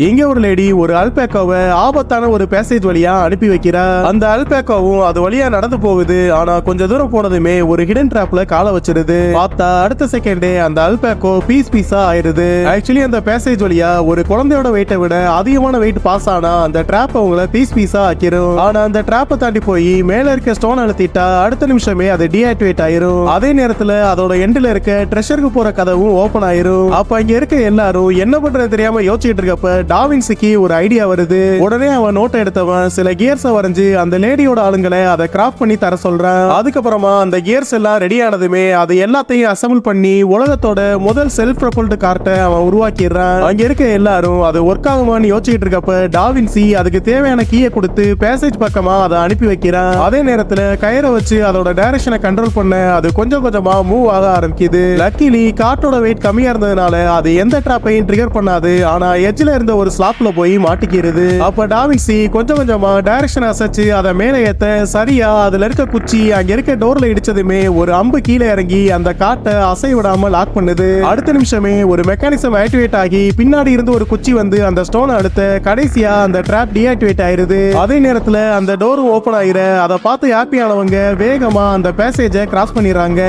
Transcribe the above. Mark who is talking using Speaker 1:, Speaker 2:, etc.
Speaker 1: இங்க ஒரு லேடி ஒரு அல்பேக்காவை ஆபத்தான ஒரு பேசேஜ் வழியா அனுப்பி வைக்கிறா. அந்த அல்பேக்காவும் அது வழியா நடந்து போகுது. ஆனா கொஞ்ச தூரம் போனதுமே ஒரு ஹிடன் டிராப்ல காலை வச்சிருது. பார்த்தா அடுத்த செகண்டே அந்த அல்பேக்கோ பீஸ் பீஸா ஆயிருது. ஆக்சுவலி அந்த பேசேஜ் வழியா ஒரு குழந்தையோட வெயிட்டை விட அதிகமான வெயிட் பாஸ் ஆனா அந்த டிராப் அவங்கள பீஸ் பீஸா ஆக்கிரும். ஆனா அந்த டிராப்பை தாண்டி போய் மேல இருக்க ஸ்டோன் அழுத்திட்டா அடுத்த நிமிஷமே அது டீஆக்டிவேட் ஆயிரும். அதே நேரத்துல அதோட எண்ட்ல இருக்க ட்ரெஷருக்கு போற கதவும் ஓபன் ஆயிரும். அப்ப இங்க இருக்க எல்லாரும் என்ன பண்றது தெரியாம யோசிச்சுட்டு இருக்கப்ப டாவின்சிக்கு ஒரு ஐடியா வருது. உடனே அவன் நோட்டை எடுத்தவன் சில கியர்ஸை வரைஞ்சு அந்த லேடியோட ஆளுங்களை அதை கிராஃப்ட் பண்ணி தர சொல்றான். அதுக்கப்புறமா அந்த கியர்ஸ் எல்லாம் ரெடி ஆனதுமே அது எல்லாத்தையும் அசம்பிள் பண்ணி உலகத்தோட முதல் செல்ஃப் ப்ரொபல்டு கார்ட்டை அவன் உருவாக்கிடுறான். அங்க இருக்க எல்லாரும் அது ஒர்க் ஆகுமான்னு யோசிச்சுட்டு இருக்கப்ப டாவின்சி அதுக்கு தேவையான கீயை கொடுத்து பேசேஜ் பக்கமா அதை அனுப்பி வைக்கிறான். அதே நேரத்துல கயிறை வச்சு அதோட டைரக்ஷனை கண்ட்ரோல் பண்ண அது கொஞ்சம் கொஞ்சமா மூவ் ஆக ஆரம்பிக்குது. லக்கிலி கார்ட்டோட வெயிட் கம்மியா இருந்ததுனால அது எந்த டிராப்பையும் ட்ரிகர் பண்ணாது. ஆனா எட்ஜ்ல இருந்த ஒரு ஸ்லாப்ல போய் மாட்டிக்கிறது. அப்ப டாவின்சி கொஞ்சம் கொஞ்சமா டைரக்ஷன் அசைச்சு அதை மேல ஏத்த சரியா அதுல இருக்க குச்சி அங்க இருக்க டோர்ல இடிச்சதுமே ஒரு அம்பு கீழே இறங்கி அந்த காட்டை அசை விடாம லாக் பண்ணுது. அடுத்த நிமிஷமே ஒரு மெக்கானிசம் ஆக்டிவேட் ஆகி பின்னாடி இருந்து ஒரு குச்சி வந்து அந்த ஸ்டோனை அடுத்த கடைசியா அந்த டிராப் டீஆக்டிவேட் ஆயிருது. அதே நேரத்துல அந்த டோரும் ஓபன் ஆயிர அதை பார்த்து ஹாப்பியானவங்க வேகமா அந்த பேசேஜை கிராஸ் பண்ணிடுறாங்க.